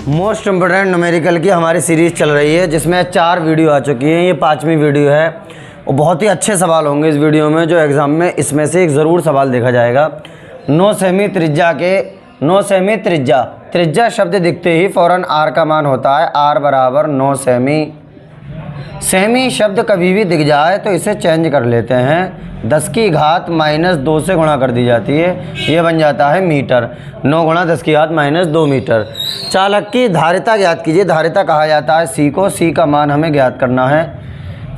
Most important numerical की हमारी series चल रही है जिसमें 4 वीडियो आ चुकी हैं। ये 5वीं वीडियो है और बहुत ही अच्छे सवाल होंगे इस वीडियो में जो एग्ज़ाम में इसमें से एक ज़रूर सवाल देखा जाएगा। 9 सेमी त्रिज्या के 9 सेमी त्रिज्या शब्द दिखते ही फ़ौरन आर का मान होता है आर बराबर 9 सेमी। सेमी शब्द कभी भी दिख जाए तो इसे चेंज कर लेते हैं, 10 की घात -2 से गुणा कर दी जाती है, ये बन जाता है मीटर। 9 गुणा 10 की घात -2 मीटर। चालक की धारिता ज्ञात कीजिए। धारिता कहा जाता है सी को, सी का मान हमें ज्ञात करना है।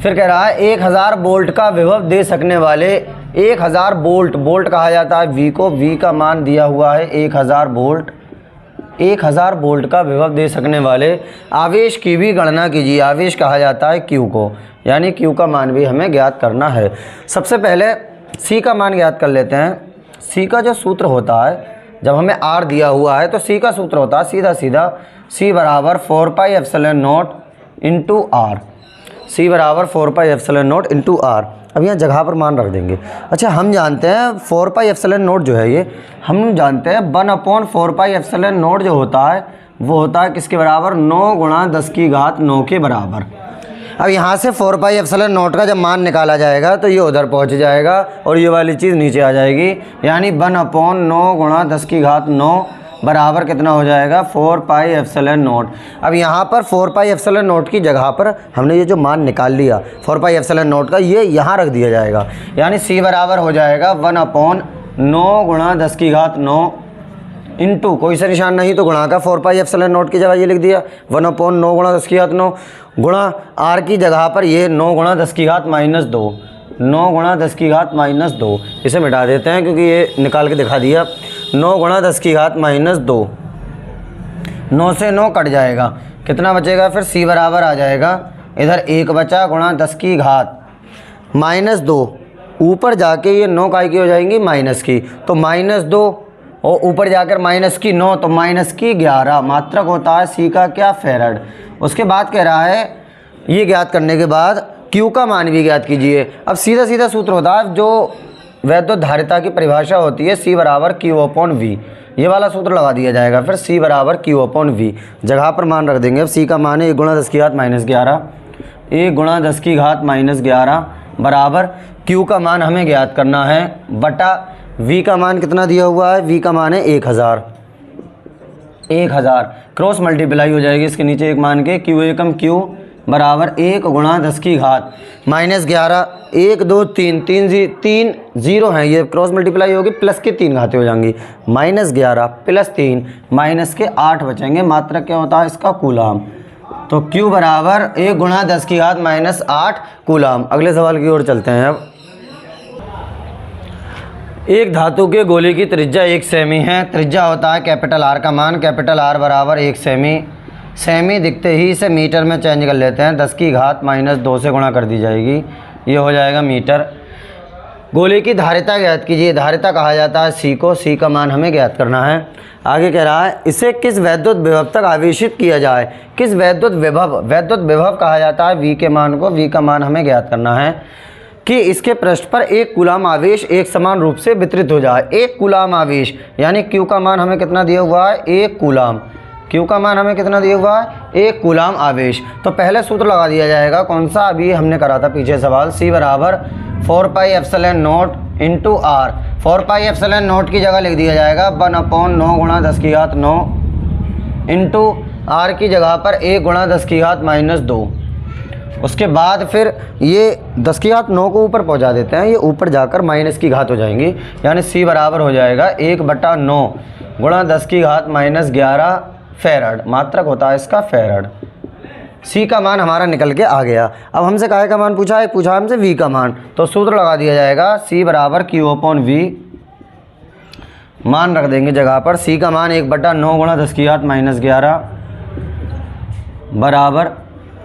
फिर कह रहा है 1000 वोल्ट का विभव दे सकने वाले 1000 वोल्ट कहा जाता है वी को, वी का मान दिया हुआ है 1000 वोल्ट। 1000 वोल्ट का विभव दे सकने वाले आवेश की भी गणना कीजिए। आवेश कहा जाता है क्यू को, यानी क्यू का मान भी हमें ज्ञात करना है। सबसे पहले सी का मान ज्ञात कर लेते हैं। सी का जो सूत्र होता है, जब हमें आर दिया हुआ है तो सी का सूत्र होता है सीधा सी बराबर 4πε0 इंटू आर। सी बराबर 4πε0 इंटू आर। अब यहाँ जगह पर मान रख देंगे। अच्छा, हम जानते हैं 4πε0 जो है, ये हम जानते हैं 1/4πε0 जो होता है वो होता है किसके बराबर, 9 गुणा 10 की घात 9 के बराबर। अब यहाँ से 4πε0 का जब मान निकाला जाएगा तो ये उधर पहुँच जाएगा और ये वाली चीज़ नीचे आ जाएगी, यानी 1/9 गुणा 10 की घात 9 बराबर कितना हो जाएगा, 4πε0। अब यहाँ पर 4πε0 की जगह पर हमने ये जो मान निकाल लिया 4πε0 का, ये यहाँ रख दिया जाएगा, यानी सी बराबर हो जाएगा 1/9 गुणा 10 की घात 9 इंटू कोई सा निशान नहीं तो गुणा का 4πε0 की जगह ये लिख दिया 1/9 गुणा 10 की घात 9 गुणा आर की जगह पर ये 9 गुणा 10 की घात -2, 9 गुणा 10 की घात -2। इसे मिटा देते हैं क्योंकि ये निकाल के दिखा दिया। 9 गुणा 10 की घात -2, 9 से 9 कट जाएगा, कितना बचेगा, फिर सी बराबर आ जाएगा इधर 1 बचा गुणा 10 की घात -2। ऊपर जाके ये 9 काय की हो जाएंगी माइनस की, तो -2 और ऊपर जाकर -9 तो -11 मात्रक होता है सी का क्या, फेरड। उसके बाद कह रहा है ये ज्ञात करने के बाद क्यू का मान भी ज्ञात कीजिए। अब सीधा सूत्र होता है जो वैद्युत धारिता की परिभाषा होती है, सी बराबर Q/V, ये वाला सूत्र लगा दिया जाएगा। फिर सी बराबर Q/V, जगह पर मान रख देंगे। अब सी का मान है 1 गुणा 10 की घात -11, 1 गुणा 10 की घात -11 बराबर क्यू का मान हमें ज्ञात करना है बटा वी का मान कितना दिया हुआ है, वी का मान है 1000 क्रॉस मल्टीप्लाई हो जाएगी इसके नीचे एक मान के, क्यू एकम क्यू बराबर 1 गुणा 10 की घात -11, 1 2 3 3 0 हैं, ये क्रॉस मल्टीप्लाई होगी, प्लस के 3 घातें हो जाएंगी, -11 + 3 माइनस के 8 बचेंगे। मात्रक क्या होता है इसका, कूलाम। तो Q बराबर 1 गुणा 10 की घात -8 कूलाम। अगले सवाल की ओर चलते हैं। अब एक धातु के गोले की त्रिज्या 1 सेमी है। त्रिज्या होता है कैपिटल आर का मान, कैपिटल आर बराबर 1 सेमी। सेमी दिखते ही इसे मीटर में चेंज कर लेते हैं, 10 की घात -2 से गुणा कर दी जाएगी, ये हो जाएगा मीटर। गोले की धारिता ज्ञात कीजिए। धारिता कहा जाता है सी को, सी का मान हमें ज्ञात करना है। आगे कह रहा है इसे किस वैद्युत विभव तक आवेशित किया जाए। किस वैद्युत विभव कहा जाता है वी के मान को, वी का मान हमें ज्ञात करना है कि इसके पृष्ठ पर 1 कूलाम आवेश एक समान रूप से वितरित हो जाए। 1 कूलाम आवेश, यानी क्यू का मान हमें कितना दिया हुआ है, 1 कूलाम। क्यू का मान हमें कितना दिया हुआ है, 1 कूलाम आवेश। तो पहले सूत्र लगा दिया जाएगा, कौन सा, अभी हमने करा था पीछे सवाल, सी बराबर 4πε0 इंटू आर। 4πε0 की जगह लिख दिया जाएगा 1/9 गुणा 10 की घात 9 इंटू आर की जगह पर 1 गुणा 10 की घात -2। उसके बाद फिर ये 10 की घात 9 को ऊपर पहुंचा देते हैं, ये ऊपर जाकर माइनस की घात हो जाएंगी, यानी सी बराबर हो जाएगा 1/9 गुणा 10 की घात -11 फेरड। मात्रक होता है इसका फेरड। सी का मान हमारा निकल के आ गया। अब हमसे काय का मान पूछा है, पूछा हमसे वी का मान, तो सूत्र लगा दिया जाएगा सी बराबर Q/V, मान रख देंगे जगह पर। सी का मान 1/9 गुणा 10 की घात -11 बराबर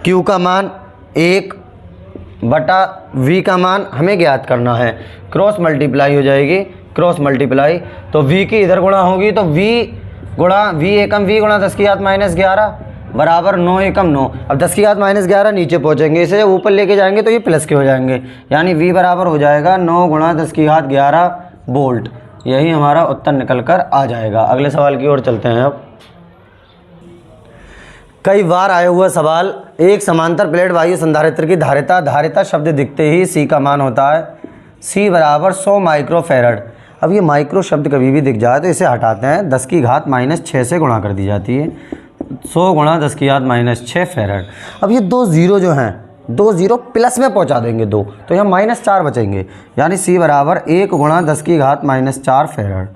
क्यू का मान 1/V का मान हमें ज्ञात करना है। क्रॉस मल्टीप्लाई हो जाएगी, क्रॉस मल्टीप्लाई, तो V की इधर गुणा होगी तो V एकम V गुणा 10 की घात -11 बराबर 9 एकम 9। अब 10 की घात -11 नीचे पहुँचेंगे, इसे ऊपर लेके जाएंगे तो ये प्लस के हो जाएंगे, यानी V बराबर हो जाएगा 9 गुणा 10 की घात 11 वोल्ट। यही हमारा उत्तर निकल कर आ जाएगा। अगले सवाल की ओर चलते हैं। अब कई बार आया हुआ सवाल, एक समांतर प्लेट वायु संधारित्र की धारिता, धारिता शब्द दिखते ही सी का मान होता है सी बराबर 100 माइक्रोफेरड। अब ये माइक्रो शब्द कभी भी दिख जाए तो इसे हटाते हैं, 10 की घात -6 से गुणा कर दी जाती है, 100 गुणा 10 की घात -6 फेरड। अब ये दो जीरो जो हैं, दो जीरो प्लस में पहुंचा देंगे दो, तो यहाँ -4 बचेंगे, यानी सी बराबर 1 गुणा 10 की घात -4 फेरड।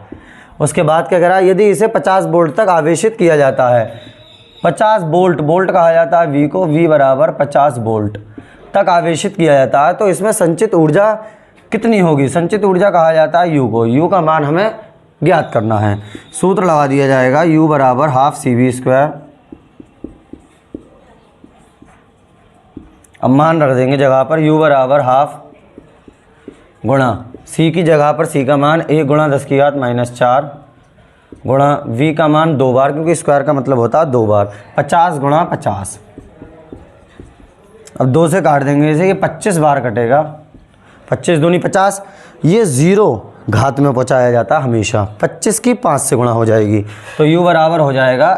उसके बाद क्या करा, यदि इसे 50 वोल्ट तक आवेशित किया जाता है, 50 वोल्ट, वोल्ट कहा जाता है वी को, वी बराबर 50 वोल्ट तक आवेशित किया जाता है, तो इसमें संचित ऊर्जा कितनी होगी? संचित ऊर्जा कहा जाता है यू को, यू का मान हमें ज्ञात करना है। सूत्र लगा दिया जाएगा, यू बराबर ½ CV²। अब मान रख देंगे जगह पर, u बराबर ½ गुणा c की जगह पर c का मान 1 गुणा 10 की घात -4 गुणा v का मान 2 बार, क्योंकि स्क्वायर का मतलब होता है 2 बार, 50 गुणा 50। अब 2 से काट देंगे इसे, ये 25 बार कटेगा, 25 दूनी 50, ये 0 घात में पहुँचाया जाता हमेशा, 25 की 5 से गुणा हो जाएगी, तो u बराबर हो जाएगा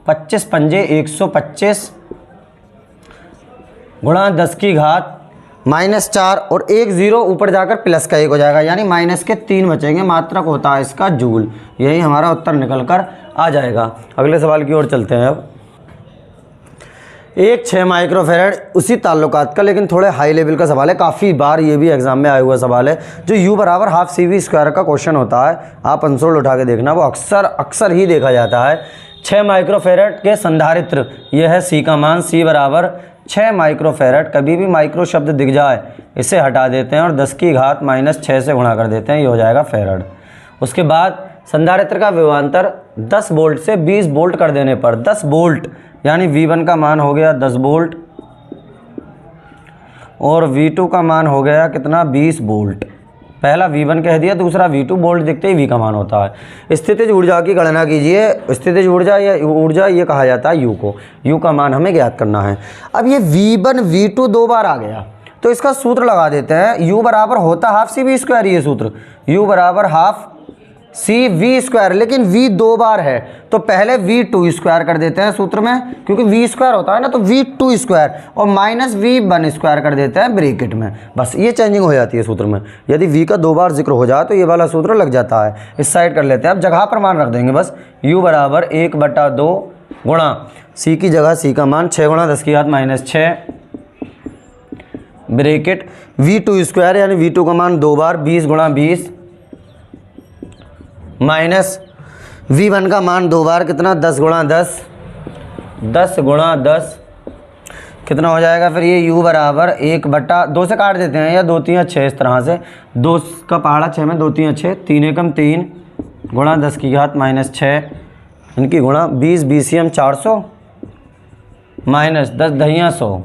25 पंजे 125 गुणा 10 की घात -4 और 1 0 ऊपर जाकर प्लस का 1 हो जाएगा, यानी माइनस के 3 बचेंगे, मात्रक होता है इसका जूल। यही हमारा उत्तर निकल कर आ जाएगा। अगले सवाल की ओर चलते हैं। अब एक 6 माइक्रोफेरड, उसी ताल्लुकात का लेकिन थोड़े हाई लेवल का सवाल है, काफ़ी बार ये भी एग्जाम में आया हुआ सवाल है, जो u बराबर ½ CV² का क्वेश्चन होता है। आप आंसर उठा के देखना, वो अक्सर ही देखा जाता है। 6 माइक्रोफेरड के संधारित्र, यह है c का मान, c बराबर 6 माइक्रोफेरड। कभी भी माइक्रो शब्द दिख जाए इसे हटा देते हैं और 10 की घात -6 से गुणा कर देते हैं, ये हो जाएगा फेरड। उसके बाद संधारित्र का विभवांतर 10 वोल्ट से 20 वोल्ट कर देने पर 10 वोल्ट, यानी V1 का मान हो गया 10 वोल्ट और V2 का मान हो गया कितना, 20 वोल्ट। पहला V1 कह दिया, दूसरा V2, वोल्ट दिखते ही V का मान होता है। स्थितिज ऊर्जा की गणना कीजिए। स्थितिज ऊर्जा या ऊर्जा ये कहा जाता है U को, U का मान हमें ज्ञात करना है। अब ये V1 V2 2 बार आ गया, तो इसका सूत्र लगा देते हैं, U बराबर होता ½ CV², ये सूत्र U बराबर ½ CV², लेकिन V 2 बार है तो पहले V2² कर देते हैं सूत्र में, क्योंकि V² होता है ना, तो V2² और -V1² कर देते हैं ब्रैकेट में। बस ये चेंजिंग हो जाती है सूत्र में। यदि V का 2 बार जिक्र हो जाए तो ये वाला सूत्र लग जाता है। इस साइड कर लेते हैं। अब जगह पर मान रख देंगे बस, U बराबर 1/2 गुणा C की जगह C का मान 6 गुणा 10 की घात -6 ब्रैकेट V2², यानी V2 का मान 2 बार 20 गुणा 20 माइनस V1 का मान 2 बार कितना, 10 गुणा 10, 10 गुणा 10 कितना हो जाएगा फिर ये U बराबर 1/2 से काट देते हैं, या 2 3 6, इस तरह से 2 का पहाड़ा 6 में 2 3 6, 3 एकम 3 गुणा 10 की घात -6 इनकी गुणा 20 BCM 400 माइनस 10 दहिया 100,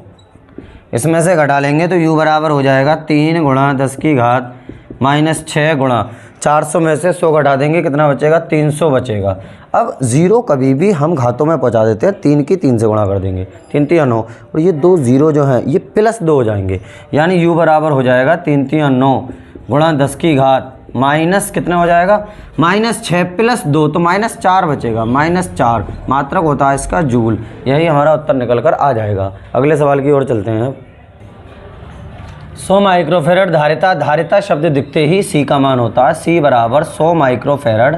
इसमें से घटा लेंगे तो U बराबर हो जाएगा 3 गुणा 10 की घात -6 गुणा 400 में से 100 घटा देंगे, कितना बचेगा, 300 बचेगा। अब 0 कभी भी हम घातों में पहुंचा देते हैं, 3 की 3 से गुणा कर देंगे, 3 3 9, और ये 2 0 जो हैं ये +2 हो जाएंगे, यानी U बराबर हो जाएगा 3 3 9 गुणा 10 की घात माइनस कितना हो जाएगा, -6 + 2 तो -4 बचेगा, -4 मात्रक होता है इसका जूल। यही हमारा उत्तर निकल कर आ जाएगा। अगले सवाल की ओर चलते हैं। 100 माइक्रोफेरड धारिता, धारिता शब्द दिखते ही C का मान होता है, C बराबर 100 माइक्रोफेरड।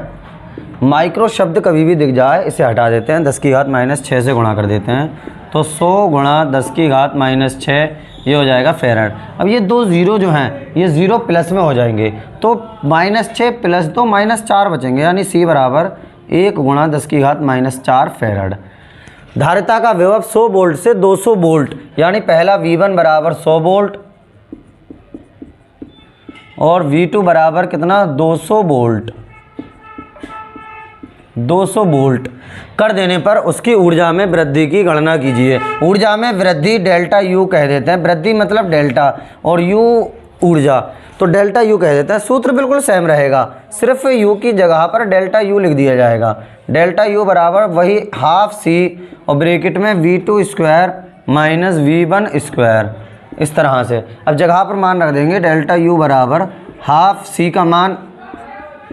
माइक्रो शब्द कभी भी दिख जाए इसे हटा देते हैं, 10 की घात -6 से गुणा कर देते हैं, तो 100 गुणा 10 की घात -6 ये हो जाएगा फेरड। अब ये 2 0 जो हैं ये 0 प्लस में हो जाएंगे, तो -6 + 2 -4 बचेंगे, यानी C बराबर 1 गुणा 10 की घात -4 फेरड। धारिता का विभव 100 वोल्ट से 200 वोल्ट, यानी पहला V1 बराबर 100 वोल्ट और V2 बराबर कितना, 200 वोल्ट। 200 वोल्ट कर देने पर उसकी ऊर्जा में वृद्धि की गणना कीजिए। ऊर्जा में वृद्धि डेल्टा U कह देते हैं, वृद्धि मतलब डेल्टा और U ऊर्जा, तो डेल्टा U कह देते हैं। सूत्र बिल्कुल सेम रहेगा, सिर्फ U की जगह पर डेल्टा U लिख दिया जाएगा। डेल्टा U बराबर वही ½ C और ब्रैकेट में V2² माइनस V1², इस तरह से। अब जगह पर मान रख देंगे, डेल्टा U बराबर ½ C का मान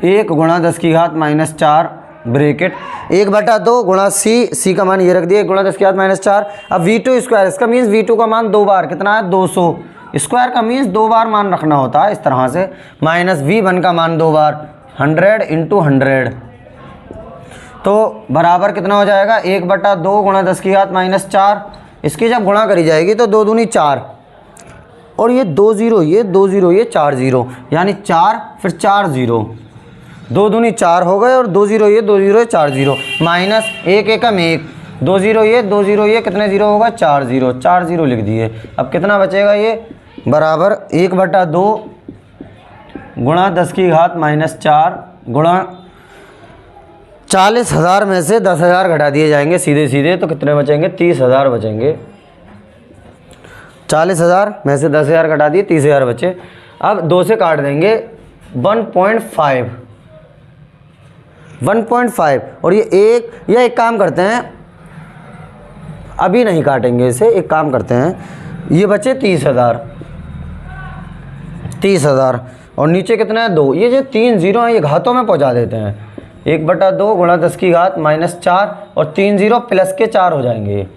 1 गुणा 10 की घात -4 ब्रेकेट 1/2 गुणा सी का मान ये रख दिया, गुणा 10 की घात -4। अब V2 स्क्वायर, इसका मीन्स V2 का मान 2 बार कितना है 200, स्क्वायर का मीन्स 2 बार मान रखना होता है इस तरह से, माइनस V1 का मान 2 बार 100 × 100, तो बराबर कितना हो जाएगा 1/2 गुणा 10 की घात -4। इसकी जब गुणा करी जाएगी तो 2 दूनी 4 और ये 2 0 ये 2 0 ये 4 0, यानी 4 फिर 4 0, 2 दूनी 4 हो गए और 2 0 ये 2 0 ये 4 0, माइनस 1 एकम 1, 2 0 ये 2 0 ये कितने 0 होगा 4 0, 4 0 लिख दिए। अब कितना बचेगा ये बराबर 1/2 गुणा 10 की घात -4 गुणा 40,000 में से 10,000 घटा दिए जाएंगे सीधे सीधे, तो कितने बचेंगे 30,000 बचेंगे। 40,000 में से 10,000 घटा दिए 30,000 बचे। अब 2 से काट देंगे 1.5 और ये एक काम करते हैं, अभी नहीं काटेंगे इसे, एक काम करते हैं, ये बचे 30,000 और नीचे कितना है 2, ये जो 3 0 हैं ये घातों में पहुंचा देते हैं। 1/2 गुणा 10 की घात -4 और 3 0 प्लस के 4 हो जाएंगे,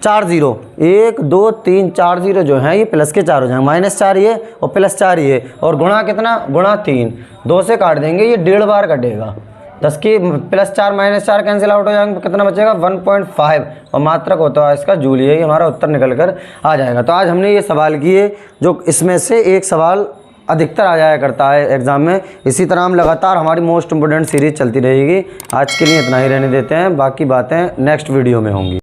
4 0 1 2 3 4 0 जो हैं ये प्लस के 4 हो जाएंगे, -4 ये और +4 ये और गुणा कितना गुणा 3, 2 से काट देंगे ये 1.5 बार कटेगा, 10 की +4 -4 कैंसिल आउट हो जाएंगे, कितना बचेगा 1.5 और मात्रक होता है इसका जूल, यही हमारा उत्तर निकल कर आ जाएगा। तो आज हमने ये सवाल किए, जो इसमें से एक सवाल अधिकतर आ जाया करता है एग्ज़ाम में। इसी तरह हम लगातार हमारी मोस्ट इम्पोर्टेंट सीरीज़ चलती रहेगी। आज के लिए इतना ही रहने देते हैं, बाकी बातें नेक्स्ट वीडियो में होंगी।